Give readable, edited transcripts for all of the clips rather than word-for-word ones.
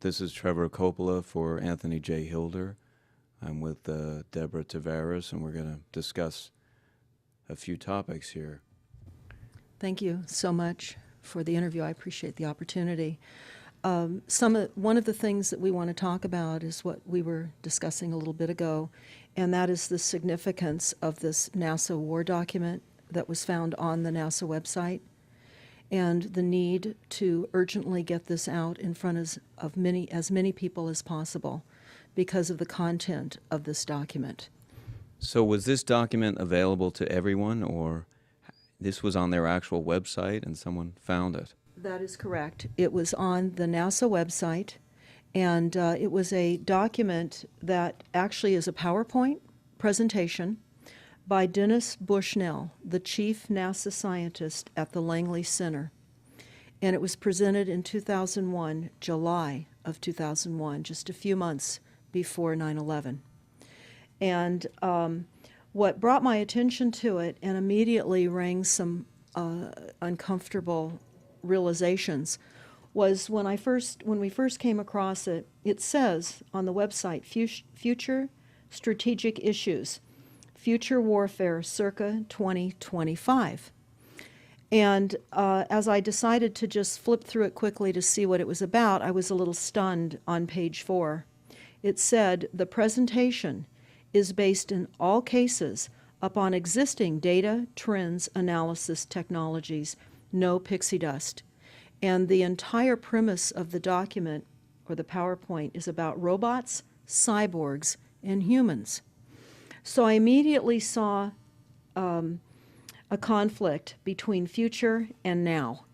This is Trevor Coppola for Anthony J. Hilder. I'm with Deborah Tavares, and we're going to discuss a few topics here. Thank you so much for the interview. I appreciate the opportunity. One of the things that we want to talk about is what we were discussing a little bit ago, and that is the significance of this NASA war document that was found on the NASA website, and the need to urgently get this out in front of as many people as possible because of the content of this document. So was this document available to everyone, or this was on their actual website and someone found it? That is correct. It was on the NASA website, and it was a document that actually is a PowerPoint presentation by Dennis Bushnell, the chief NASA scientist at the Langley Center. And it was presented in 2001, July of 2001, just a few months before 9/11. And what brought my attention to it and immediately rang some uncomfortable realizations was when we first came across it. It says on the website, future strategic issues, future warfare circa 2025. And as I decided to just flip through it quickly to see what it was about, I was a little stunned on page 4. It said, the presentation is based in all cases upon existing data, trends, analysis technologies, no pixie dust. And the entire premise of the document, or the PowerPoint, is about robots, cyborgs, and humans. So I immediately saw a conflict between future and now.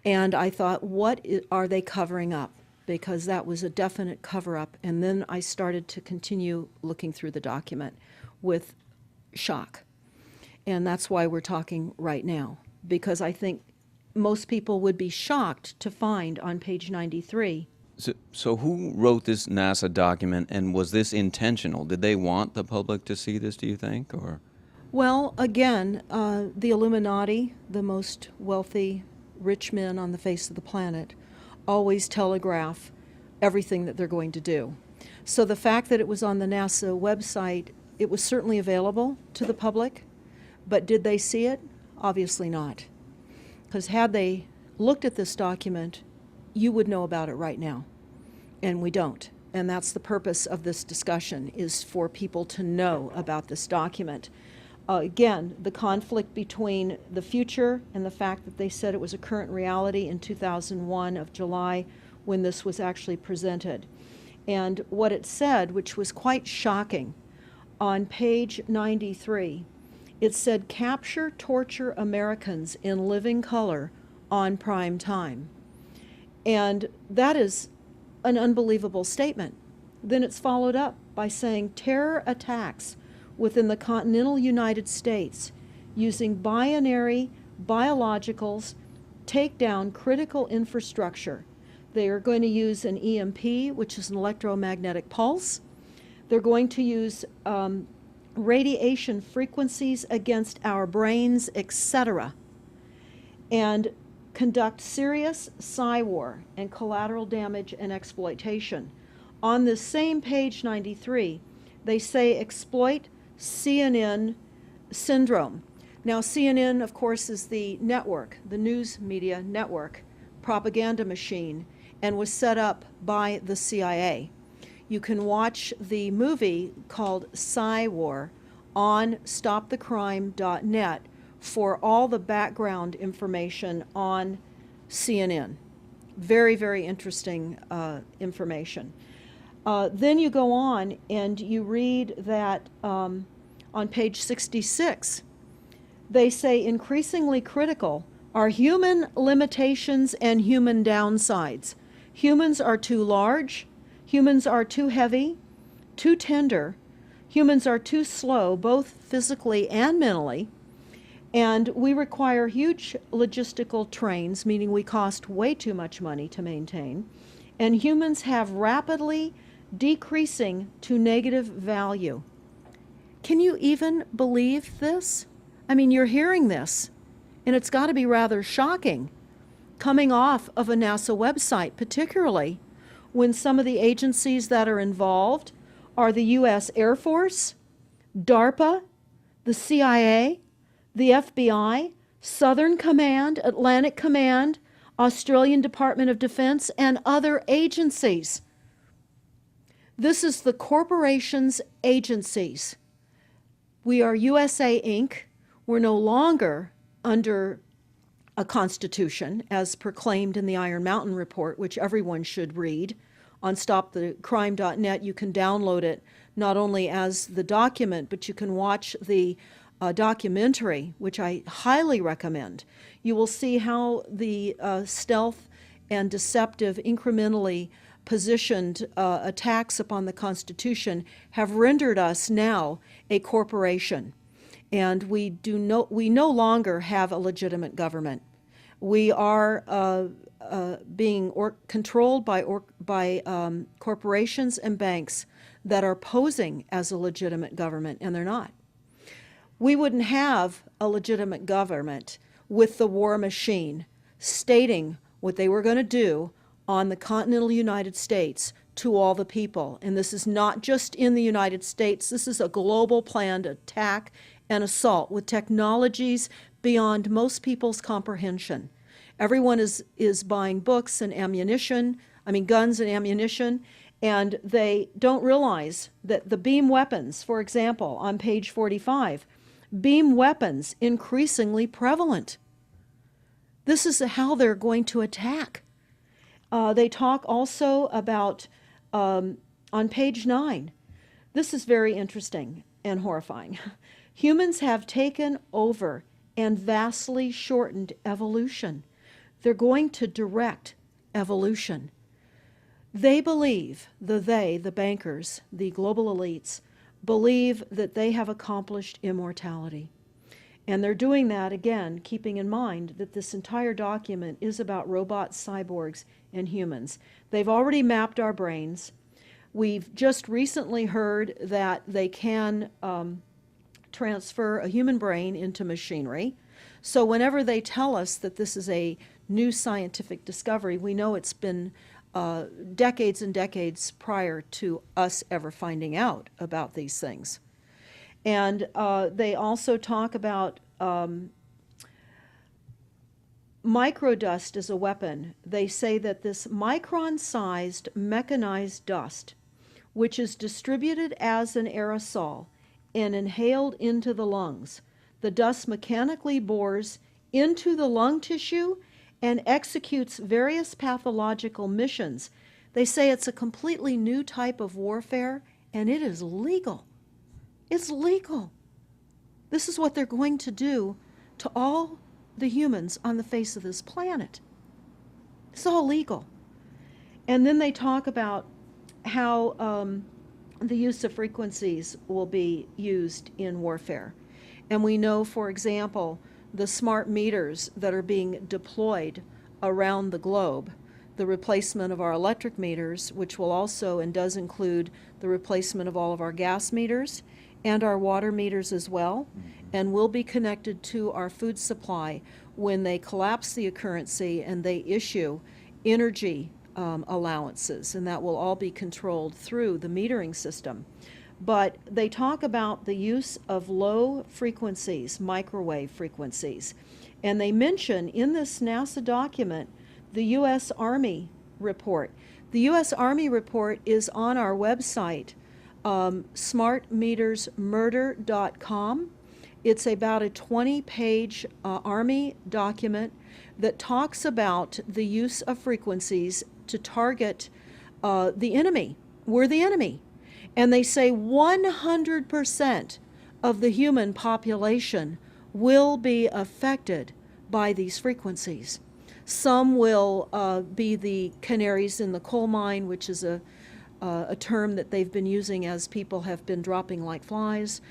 And I thought, what are they covering up? Because that was a definite cover-up. And then I started to continue looking through the document with shock. And that's why we're talking right now, because I think most people would be shocked to find on page 93. So who wrote this NASA document, and was this intentional? Did they want the public to see this, do you think, or? Well, again, the Illuminati, the most wealthy, rich men on the face of the planet, always telegraph everything that they're going to do. So the fact that it was on the NASA website, it was certainly available to the public, but did they see it? Obviously not. Because had they looked at this document, you would know about it right now, and we don't. And that's the purpose of this discussion, is for people to know about this document. Again, the conflict between the future and the fact that they said it was a current reality in 2001 of July when this was actually presented. And what it said, which was quite shocking, on page 93, it said, capture, torture Americans in living color on prime time. And that is an unbelievable statement. Then it's followed up by saying terror attacks within the continental United States using binary biologicals take down critical infrastructure. They are going to use an EMP, which is an electromagnetic pulse. They're going to use radiation frequencies against our brains, etc., and conduct serious psy-war and collateral damage and exploitation. On this same page 93, they say exploit CNN syndrome. Now, CNN, of course, is the network, the news media network, propaganda machine, and was set up by the CIA. You can watch the movie called Psy-War on stopthecrime.net for all the background information on CNN. Very, very interesting information. Then you go on and you read that on page 66, they say increasingly critical are human limitations and human downsides. Humans are too large, humans are too heavy, too tender, humans are too slow, both physically and mentally, and we require huge logistical trains, meaning we cost way too much money to maintain, and humans have rapidly decreasing to negative value. Can you even believe this? I mean, you're hearing this, and it's got to be rather shocking coming off of a NASA website, particularly when some of the agencies that are involved are the U.S. Air Force, DARPA, the CIA, the FBI, Southern Command, Atlantic Command, Australian Department of Defense, and other agencies. This is the corporation's agencies. We are USA Inc. We're no longer under a constitution as proclaimed in the Iron Mountain Report, which everyone should read. On stopthecrime.net, you can download it not only as the document, but you can watch the documentary, which I highly recommend. You will see how the stealth and deceptive, incrementally positioned attacks upon the Constitution have rendered us now a corporation. And we no longer have a legitimate government. We are being controlled by corporations and banks that are posing as a legitimate government, and they're not. We wouldn't have a legitimate government with the war machine stating what they were going to do on the continental United States to all the people. And this is not just in the United States. This is a global planned attack and assault with technologies beyond most people's comprehension. Everyone is buying books and ammunition, guns and ammunition, and they don't realize that the beam weapons, for example, on page 45, beam weapons increasingly prevalent. This is how they're going to attack. They talk also about, on page 9, this is very interesting and horrifying. Humans have taken over and vastly shortened evolution. They're going to direct evolution. They believe, the bankers, the global elites, believe that they have accomplished immortality. And they're doing that, again, keeping in mind that this entire document is about robots, cyborgs, and humans. They've already mapped our brains. We've just recently heard that they can transfer a human brain into machinery. So whenever they tell us that this is a new scientific discovery, we know it's been decades and decades prior to us ever finding out about these things. And they also talk about microdust as a weapon. They say that this micron-sized mechanized dust, which is distributed as an aerosol and inhaled into the lungs, the dust mechanically bores into the lung tissue and executes various pathological missions. They say it's a completely new type of warfare, and it is legal. It's legal. This is what they're going to do to all the humans on the face of this planet. It's all legal. And then they talk about how the use of frequencies will be used in warfare. And we know, for example, the smart meters that are being deployed around the globe, the replacement of our electric meters, which will also and does include the replacement of all of our gas meters and our water meters as well, and will be connected to our food supply when they collapse the currency and they issue energy allowances, and that will all be controlled through the metering system. But they talk about the use of low frequencies, microwave frequencies, and they mention in this NASA document the U.S. Army report. The U.S. Army report is on our website, smartmetersmurder.com. It's about a 20-page Army document that talks about the use of frequencies to target the enemy. We're the enemy. And they say 100% of the human population will be affected by these frequencies. Some will be the canaries in the coal mine, which is a term that they've been using as people have been dropping like flies.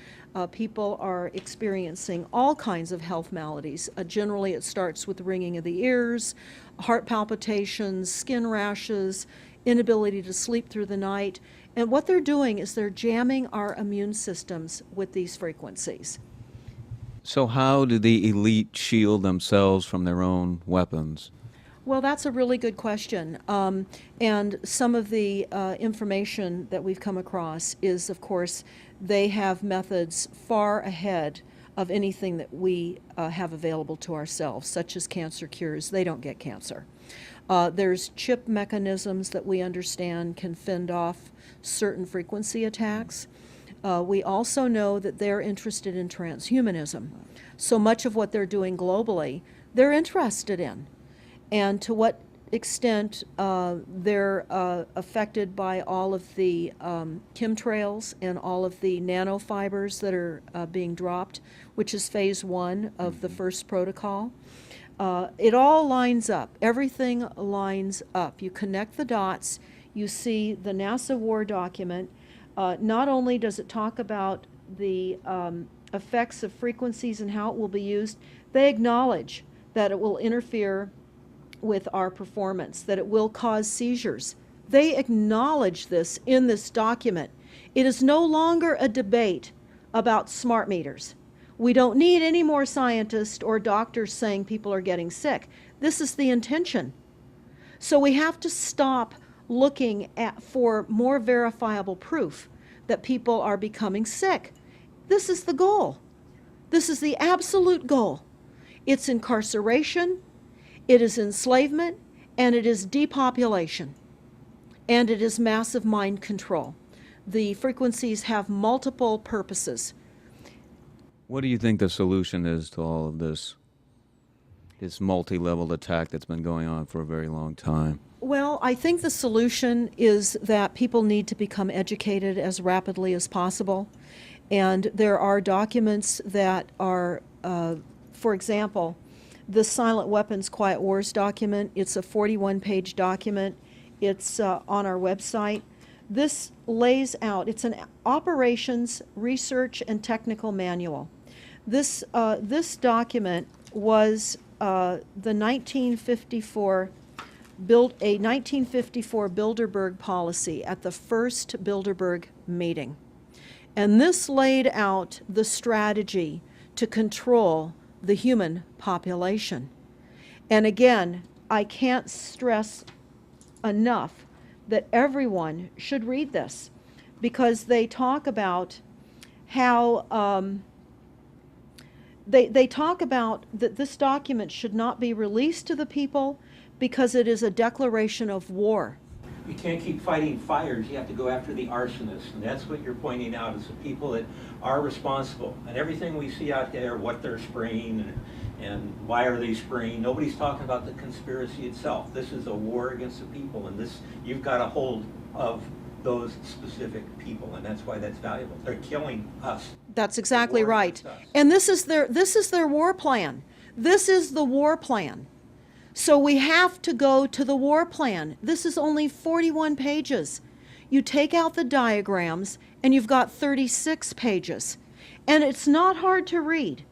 People are experiencing all kinds of health maladies. Generally, it starts with ringing of the ears, heart palpitations, skin rashes, inability to sleep through the night. And what they're doing is they're jamming our immune systems with these frequencies. So how do the elite shield themselves from their own weapons? Well, that's a really good question. And some of the information that we've come across is, of course, they have methods far ahead of anything that we have available to ourselves, such as cancer cures. They don't get cancer. There's chip mechanisms that we understand can fend off certain frequency attacks. We also know that they're interested in transhumanism. So much of what they're doing globally, they're interested in. And to what extent they're affected by all of the chemtrails and all of the nanofibers that are being dropped, which is phase 1 of the first protocol. It all lines up. Everything lines up. You connect the dots. You see the NASA war document. Not only does it talk about the effects of frequencies and how it will be used, they acknowledge that it will interfere with our performance, that it will cause seizures. They acknowledge this in this document. It is no longer a debate about smart meters. We don't need any more scientists or doctors saying people are getting sick. This is the intention. So we have to stop looking for more verifiable proof that people are becoming sick. This is the goal. This is the absolute goal. It's incarceration, it is enslavement, and it is depopulation, and it is massive mind control. The frequencies have multiple purposes. What do you think the solution is to all of this multi-level attack that's been going on for a very long time? Well, I think the solution is that people need to become educated as rapidly as possible. And there are documents that are, for example, the Silent Weapons Quiet Wars document. It's a 41-page document. It's on our website. This lays out, it's an operations, research, and technical manual. This document was the 1954 a 1954 Bilderberg policy at the first Bilderberg meeting. And this laid out the strategy to control the human population. And again, I can't stress enough that everyone should read this, because they talk about how they talk about that this document should not be released to the people because it is a declaration of war. You can't keep fighting fires. You have to go after the arsonists. And that's what you're pointing out, is the people that are responsible. And everything we see out there, what they're spraying and why are they spraying, nobody's talking about the conspiracy itself. This is a war against the people, and this, you've got a hold of those specific people, and that's why that's valuable. They're killing us. That's exactly right. And this is their war plan. This is the war plan. So we have to go to the war plan. This is only 41 pages. You take out the diagrams and you've got 36 pages. And it's not hard to read.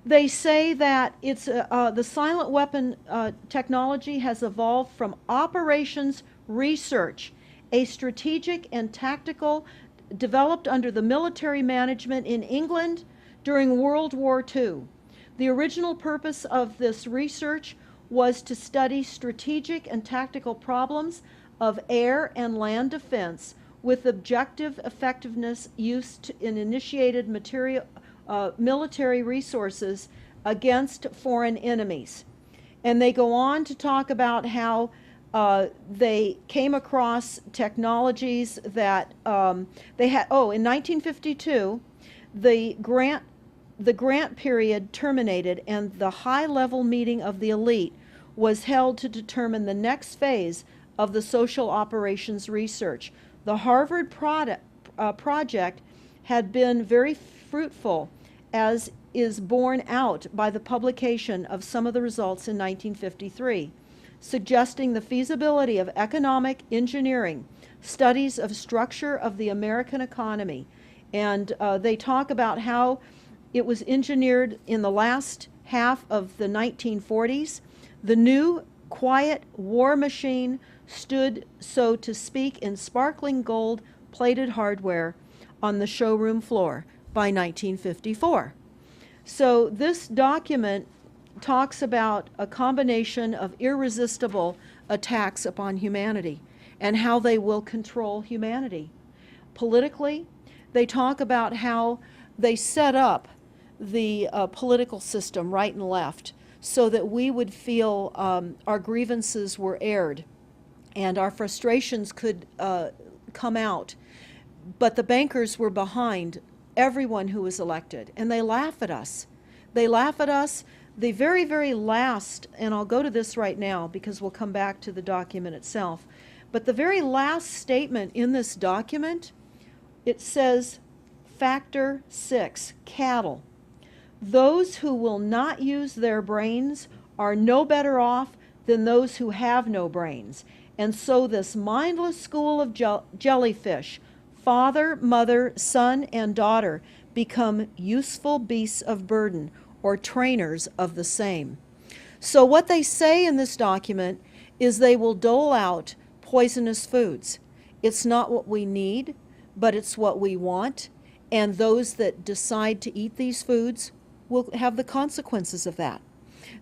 They say that it's the silent weapon technology has evolved from operations research, a strategic and tactical developed under the military management in England during World War II. The original purpose of this research was to study strategic and tactical problems of air and land defense with objective effectiveness used in initiated military resources against foreign enemies. And they go on to talk about how they came across technologies that they had. Oh, in 1952, the grant period terminated, and the high-level meeting of the elite was held to determine the next phase of the social operations research. The Harvard project had been very fruitful, as is borne out by the publication of some of the results in 1953, suggesting the feasibility of economic engineering, studies of structure of the American economy. And they talk about how it was engineered in the last half of the 1940s. The new, quiet war machine stood, so to speak, in sparkling gold-plated hardware on the showroom floor by 1954. So this document talks about a combination of irresistible attacks upon humanity and how they will control humanity. Politically, they talk about how they set up the political system, right and left, so that we would feel our grievances were aired and our frustrations could come out. But the bankers were behind everyone who was elected, and they laugh at us. They laugh at us. The very, very last, and I'll go to this right now because we'll come back to the document itself, but the very last statement in this document, it says, Factor 6, cattle. Those who will not use their brains are no better off than those who have no brains. And so this mindless school of jellyfish, father, mother, son, and daughter, become useful beasts of burden, or trainers of the same. So what they say in this document is they will dole out poisonous foods. It's not what we need, but it's what we want, and those that decide to eat these foods will have the consequences of that.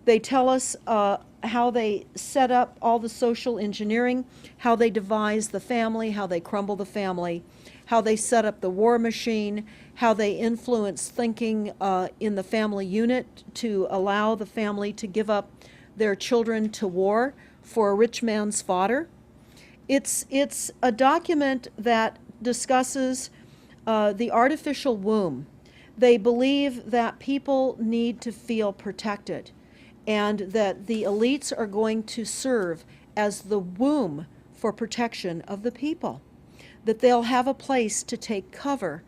They tell us how they set up all the social engineering, how they devise the family, how they crumble the family, how they set up the war machine, how they influence thinking in the family unit to allow the family to give up their children to war for a rich man's fodder. It's a document that discusses the artificial womb. They believe that people need to feel protected and that the elites are going to serve as the womb for protection of the people, that they'll have a place to take cover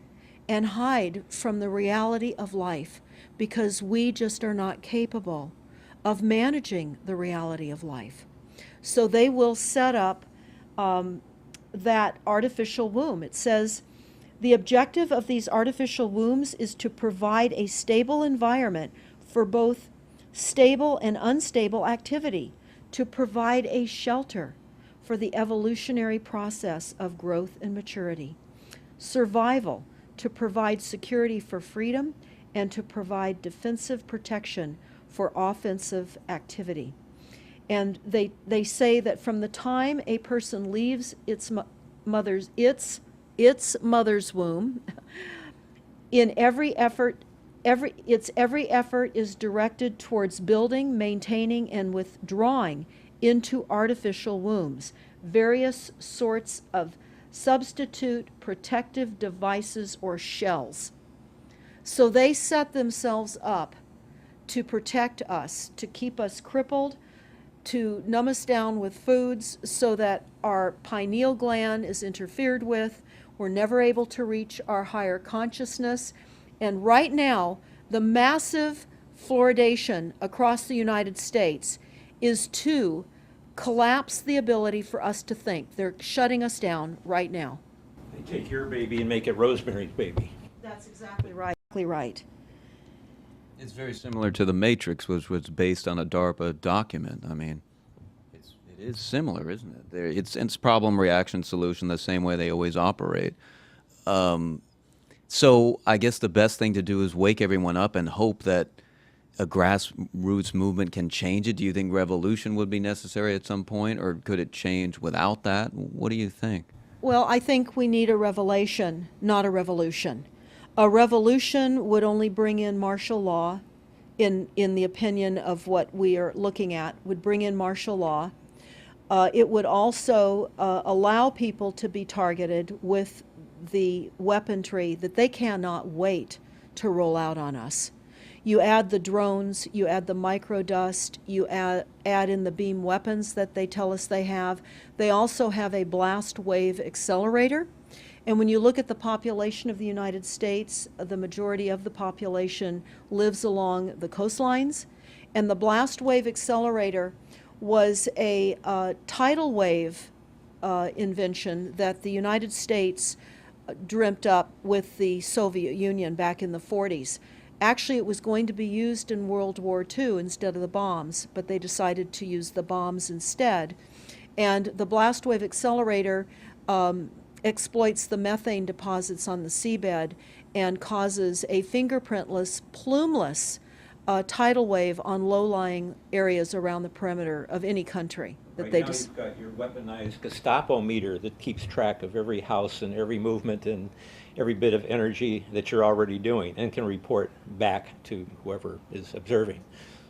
and hide from the reality of life because we just are not capable of managing the reality of life. So they will set up that artificial womb. It says, the objective of these artificial wombs is to provide a stable environment for both stable and unstable activity, to provide a shelter for the evolutionary process of growth and maturity. Survival, to provide security for freedom and to provide defensive protection for offensive activity. And they say that from the time a person leaves its mother's womb, in every effort is directed towards building, maintaining, and withdrawing into artificial wombs, various sorts of substitute protective devices or shells. So they set themselves up to protect us, to keep us crippled, to numb us down with foods so that our pineal gland is interfered with. We're never able to reach our higher consciousness. And right now, the massive fluoridation across the United States is to collapse the ability for us to think. They're shutting us down right now. They take your baby and make it Rosemary's Baby. That's exactly right. Exactly right. It's very similar to The Matrix, which was based on a DARPA document. I mean, it is similar, isn't it? It's problem, reaction, solution, the same way they always operate. So I guess the best thing to do is wake everyone up and hope that a grassroots movement can change it. Do you think revolution would be necessary at some point, or could it change without that? What do you think? Well, I think we need a revelation, not a revolution. A revolution would only bring in martial law, in the opinion of what we are looking at, would bring in martial law. It would also allow people to be targeted with the weaponry that they cannot wait to roll out on us. You add the drones, you add the microdust, you add in the beam weapons that they tell us they have. They also have a blast wave accelerator. And when you look at the population of the United States, the majority of the population lives along the coastlines. And the blast wave accelerator was a tidal wave invention that the United States dreamt up with the Soviet Union back in the 40s. Actually, it was going to be used in World War II instead of the bombs, but they decided to use the bombs instead. And the blast wave accelerator exploits the methane deposits on the seabed and causes a fingerprintless, plumeless tidal wave on low-lying areas around the perimeter of any country that Right they now, just. you've got your weaponized Gestapo meter that keeps track of every house and every movement and every bit of energy that you're already doing and can report back to whoever is observing.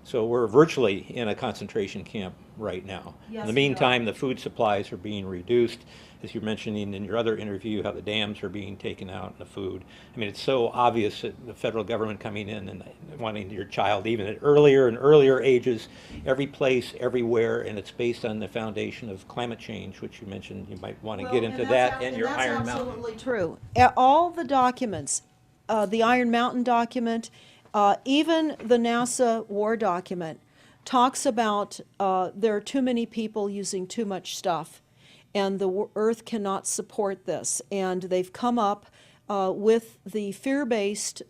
So we're virtually in a concentration camp right now. Yes, In the we are. meantime, the food supplies are being reduced, as you're mentioning in your other interview, how the dams are being taken out and the food. I mean, it's so obvious that the federal government coming in and wanting your child even at earlier and earlier ages, every place, everywhere, and it's based on the foundation of climate change, which you mentioned you might want to get into that, and your Iron That's Mountain. absolutely true. All the documents, the Iron Mountain document, even the NASA war document, talks about there are too many people using too much stuff, and the Earth cannot support this. And they've come up with the fear-based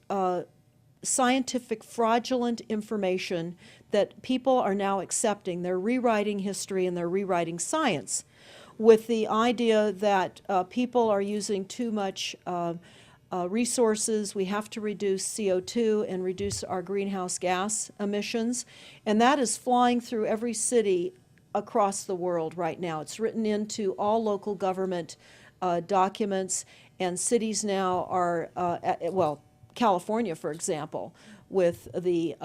scientific fraudulent information that people are now accepting. They're rewriting history and they're rewriting science with the idea that people are using too much resources. We have to reduce CO2 and reduce our greenhouse gas emissions. And that is flying through every city across the world right now. It's written into all local government documents, and cities now are, well, California, for example, with the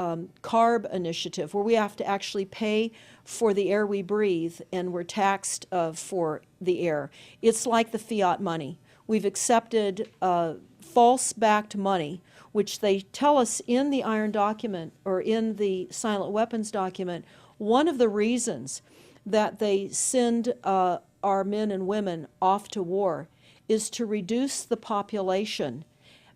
CARB initiative, where we have to actually pay for the air we breathe, and we're taxed for the air. It's like the fiat money. We've accepted false-backed money, which they tell us in the Iron document, or in the silent weapons document, one of the reasons that they send our men and women off to war is to reduce the population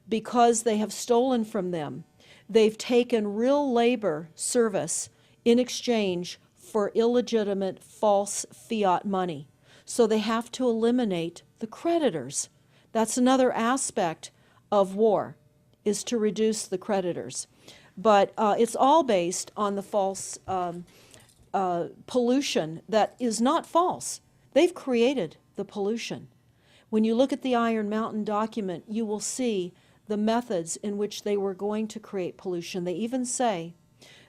because they have stolen from them. They've taken real labor service in exchange for illegitimate false fiat money. So they have to eliminate the creditors. That's another aspect of war, is to reduce the creditors. But it's all based on the false pollution that is not false. They've created the pollution. When you look at the Iron Mountain document, you will see the methods in which they were going to create pollution. They even say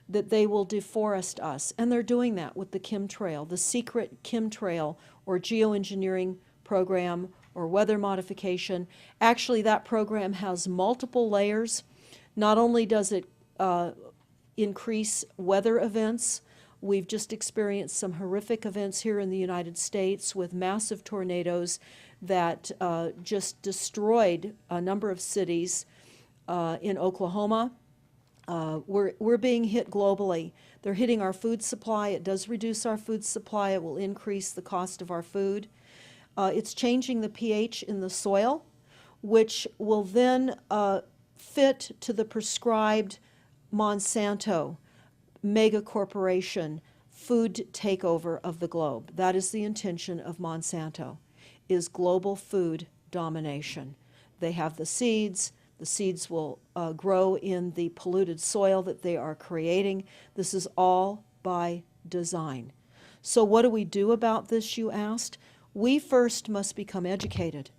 that they will deforest us, and they're doing that with the chemtrail, the secret chemtrail or geoengineering program or weather modification. Actually, that program has multiple layers. Not only does it increase weather events, we've just experienced some horrific events here in the United States with massive tornadoes that just destroyed a number of cities in Oklahoma. We're being hit globally. They're hitting our food supply. It does reduce our food supply. It will increase the cost of our food. It's changing the pH in the soil, which will then fit to the prescribed Monsanto mega corporation food takeover of the globe. That is the intention of Monsanto, is global food domination. They have the seeds. The seeds will grow in the polluted soil that they are creating. This is all by design. So what do we do about this, you asked? We first must become educated.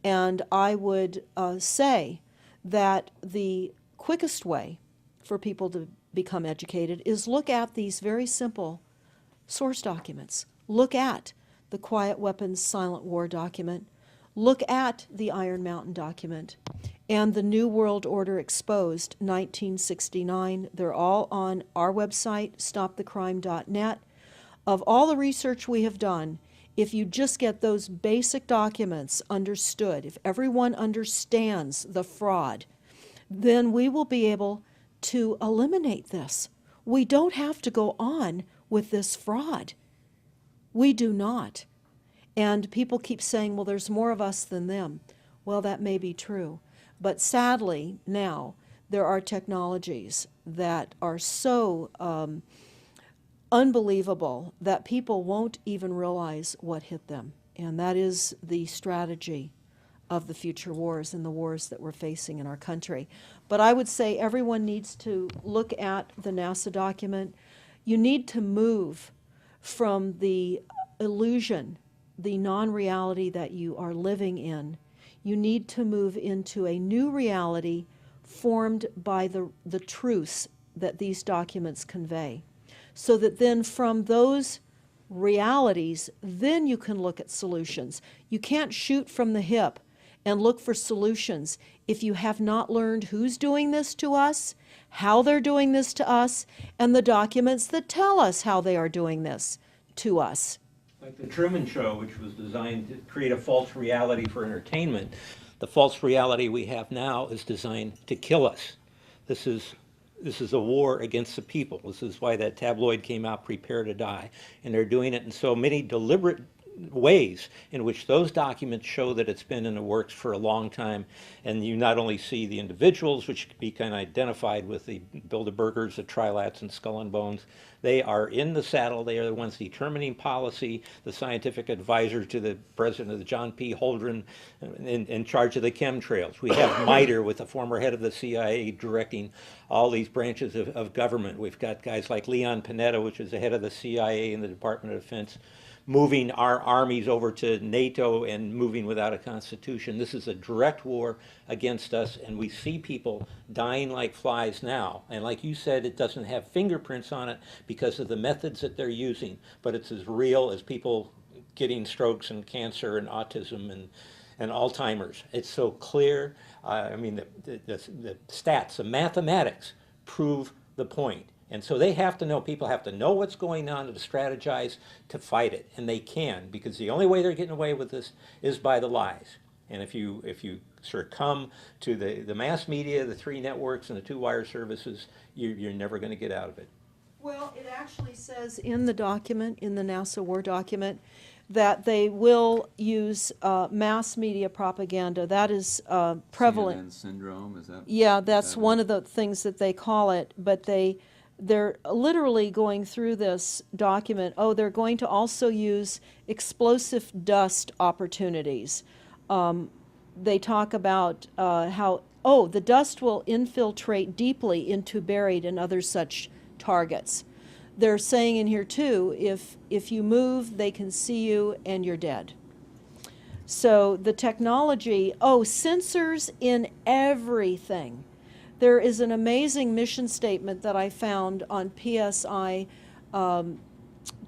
And I would say that the quickest way for people to become educated is look at these very simple source documents. Look at the Quiet Weapons Silent War document. Look at the Iron Mountain document and the New World Order Exposed, 1969. They're all on our website, stopthecrime.net. Of all the research we have done, if you just get those basic documents understood, if everyone understands the fraud, then we will be able to eliminate this. We don't have to go on with this fraud. We do not. And people keep saying, well, there's more of us than them. Well, that may be true. But sadly, now, there are technologies that are so unbelievable that people won't even realize what hit them. And that is the strategy of the future wars and the wars that we're facing in our country. But I would say everyone needs to look at the NASA document. You need to move from the illusion, the non-reality that you are living in. You need to move into a new reality formed by the truths that these documents convey. So that then from those realities, then you can look at solutions. You can't shoot from the hip and look for solutions if you have not learned who's doing this to us, how they're doing this to us, and the documents that tell us how they are doing this to us. Like the Truman Show, which was designed to create a false reality for entertainment, the false reality we have now is designed to kill us. This is a war against the people. This is why that tabloid came out, Prepare to Die. And they're doing it in so many deliberate ways in which those documents show that it's been in the works for a long time. And you not only see the individuals, which can be kind of identified with the Bilderbergers, the Trilats, and Skull and Bones. They are in the saddle. They are the ones determining policy, the scientific advisor to the president of the John P. Holdren in charge of the chemtrails. We have MITRE with the former head of the CIA directing all these branches of government. We've got guys like Leon Panetta, which is the head of the CIA and the Department of Defense, moving our armies over to NATO and moving without a constitution. This is a direct war against us, and we see people dying like flies now. And like you said, it doesn't have fingerprints on it because of the methods that they're using, but it's as real as people getting strokes and cancer and autism and Alzheimer's. It's so clear. I mean, the stats, the mathematics prove the point. And so they have to know, people have to know what's going on to strategize to fight it. And they can, because the only way they're getting away with this is by the lies. And if you succumb to the mass media, the three networks, and the two wire services, you're never going to get out of it. Well, it actually says in the document, in the NASA War document, that they will use mass media propaganda. That is prevalent. CNN syndrome, is that? Yeah, that's one of the things that they call it, but they're literally going through this document. Oh, they're going to also use explosive dust opportunities. They talk about how, the dust will infiltrate deeply into buried and other such targets. They're saying in here too, if you move, they can see you and you're dead. So the technology, sensors in everything. There is an amazing mission statement that I found on PSI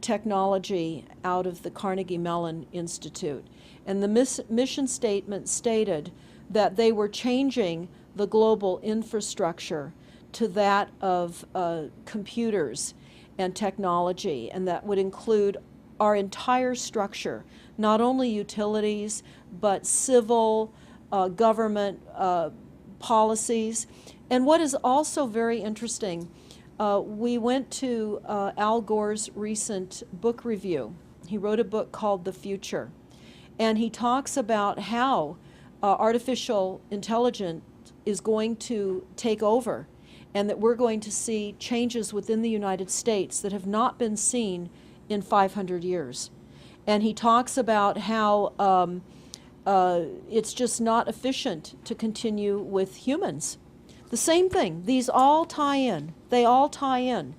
technology out of the Carnegie Mellon Institute. And the mission statement stated that they were changing the global infrastructure to that of computers and technology, and that would include our entire structure, not only utilities, but civil, government policies. And what is also very interesting, we went to Al Gore's recent book review. He wrote a book called The Future, and he talks about how artificial intelligence is going to take over, and that we're going to see changes within the United States that have not been seen in 500 years. And he talks about how it's just not efficient to continue with humans. The same thing. These all tie in. They all tie in.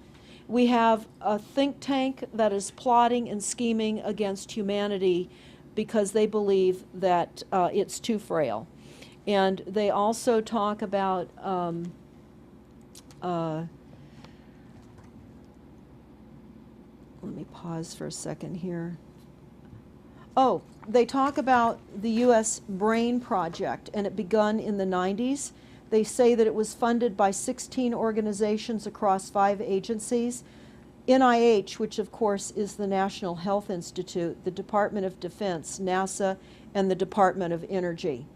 We have a think tank that is plotting and scheming against humanity because they believe that it's too frail. And they also talk about let me pause for a second here. Oh, they talk about the U.S. Brain Project, and it begun in the 90s. They say that it was funded by 16 organizations across 5 agencies. NIH, which of course is the National Health Institute, the Department of Defense, NASA, and the Department of Energy.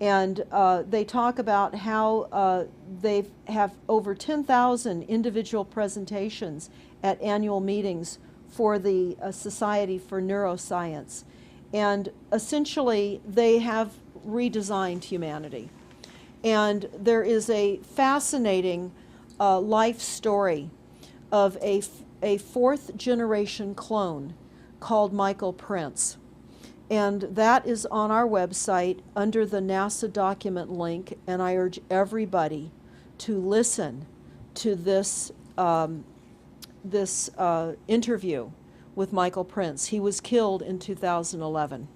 And they talk about how they have over 10,000 individual presentations at annual meetings for the Society for Neuroscience. And essentially, they have redesigned humanity. And there is a fascinating life story of a 4th generation clone called Michael Prince. And that is on our website under the NASA document link, and I urge everybody to listen to this interview with Michael Prince. He was killed in 2011.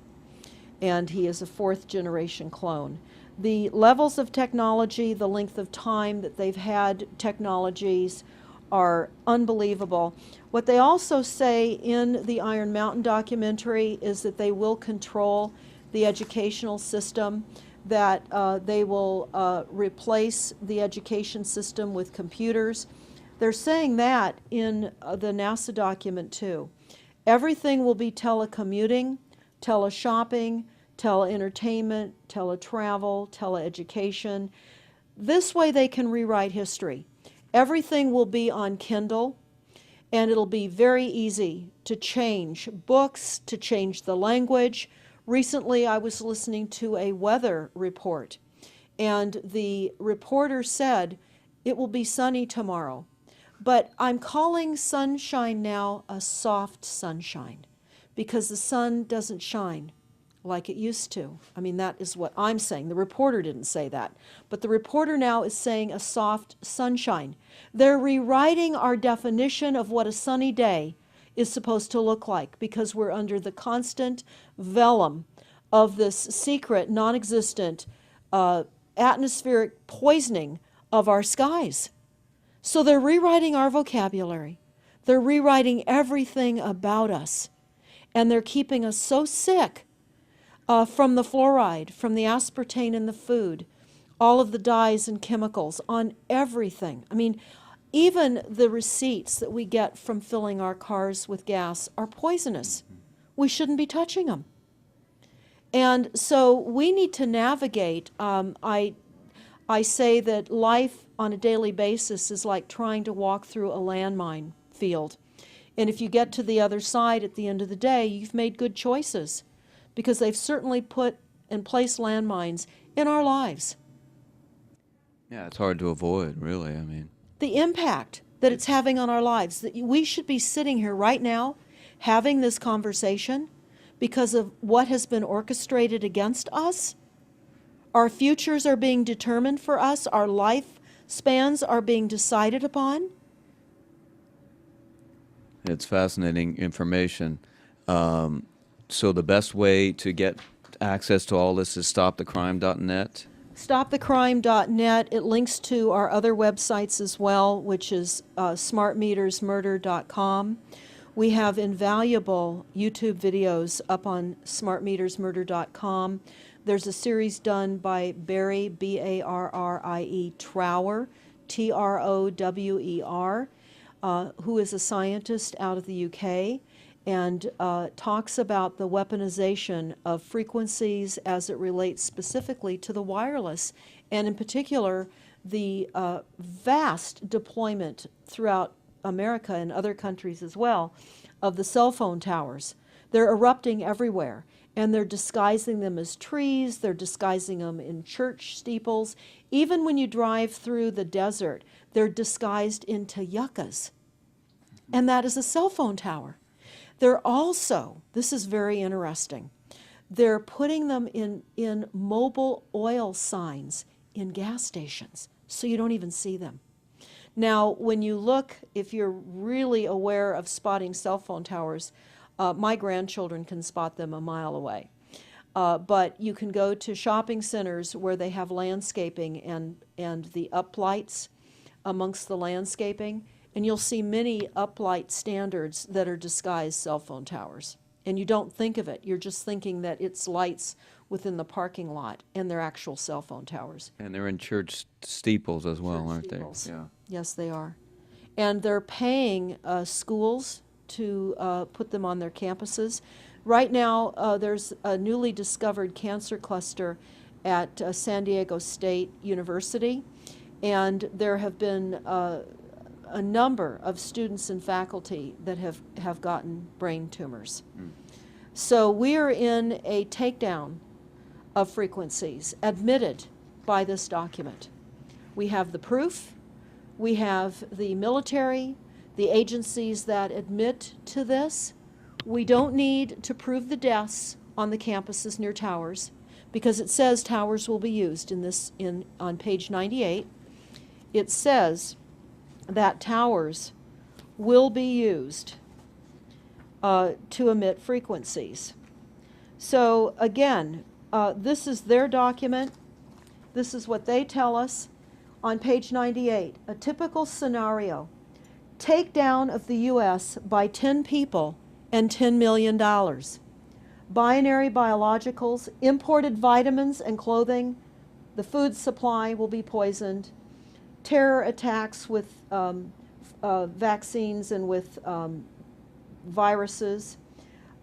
and he is a 4th-generation clone. The levels of technology, the length of time that they've had technologies are unbelievable. What they also say in the Iron Mountain documentary is that they will control the educational system, that they will replace the education system with computers. They're saying that in the NASA document too. Everything will be telecommuting, teleshopping, teleentertainment, teletravel, teleeducation. This way they can rewrite history. Everything will be on Kindle, and it'll be very easy to change books, to change the language. Recently, I was listening to a weather report, and the reporter said, it will be sunny tomorrow. But I'm calling sunshine now a soft sunshine, because the sun doesn't shine like it used to. I mean, that is what I'm saying. The reporter didn't say that. But the reporter now is saying a soft sunshine. They're rewriting our definition of what a sunny day is supposed to look like, because we're under the constant vellum of this secret, non-existent atmospheric poisoning of our skies. So they're rewriting our vocabulary. They're rewriting everything about us. And they're keeping us so sick from the fluoride, from the aspartame in the food, all of the dyes and chemicals on everything. I mean, even the receipts that we get from filling our cars with gas are poisonous. We shouldn't be touching them. And so we need to navigate. I say that life on a daily basis is like trying to walk through a landmine field. And if you get to the other side at the end of the day, you've made good choices, because they've certainly put and placed landmines in our lives. Yeah, it's hard to avoid, really. I mean, The impact that it's having on our lives, that we should be sitting here right now having this conversation because of what has been orchestrated against us. Our futures are being determined for us. Our lifespans are being decided upon. it's fascinating information. So the best way to get access to all this is stopthecrime.net. StopTheCrime.net. It links to our other websites as well, which is smartmetersmurder.com. We have invaluable YouTube videos up on smartmetersmurder.com. There's a series done by Barry, B-A-R-R-I-E, Trower, T-R-O-W-E-R, who is a scientist out of the UK, and talks about the weaponization of frequencies as it relates specifically to the wireless, and in particular, the vast deployment throughout America and other countries as well of the cell phone towers. They're erupting everywhere, and they're disguising them as trees, they're disguising them in church steeples. Even when you drive through the desert, they're disguised into yuccas, and that is a cell phone tower. They're also, this is very interesting, they're putting them in mobile oil signs in gas stations, so you don't even see them. Now, when you look, if you're really aware of spotting cell phone towers, my grandchildren can spot them a mile away. But you can go to shopping centers where they have landscaping and the uplights amongst the landscaping, and you'll see many uplight standards that are disguised cell phone towers. And you don't think of it. You're just thinking that it's lights within the parking lot, and they're actual cell phone towers. And they're in church steeples as well, Church aren't steeples. they? Yeah. Yes, they are. And they're paying schools to put them on their campuses. Right now, there's a newly discovered cancer cluster at San Diego State University, and there have been a number of students and faculty that have gotten brain tumors. So we are in a takedown of frequencies admitted by this document. We have the proof, we have the military, the agencies that admit to this. We don't need to prove the deaths on the campuses near towers, because it says towers will be used on page 98. It says that towers will be used to emit frequencies. So again, this is their document. This is what they tell us on page 98. A typical scenario: takedown of the U.S. by 10 people and $10 million. Binary biologicals, imported vitamins and clothing, the food supply will be poisoned. Terror attacks with vaccines and with viruses.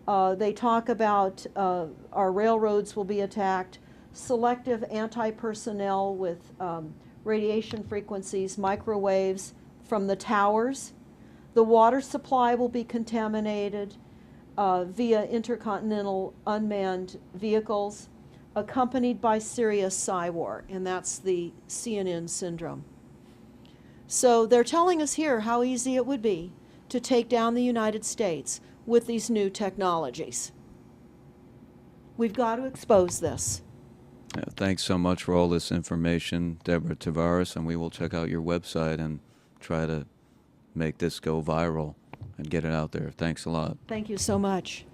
They talk about our railroads will be attacked. Selective anti-personnel with radiation frequencies, microwaves from the towers. The water supply will be contaminated via intercontinental unmanned vehicles, accompanied by serious psy-war, and that's the CNN syndrome. So they're telling us here how easy it would be to take down the United States with these new technologies. We've got to expose this. Thanks so much for all this information, Deborah Tavares, and we will check out your website and try to make this go viral and get it out there. Thanks a lot. Thank you so much.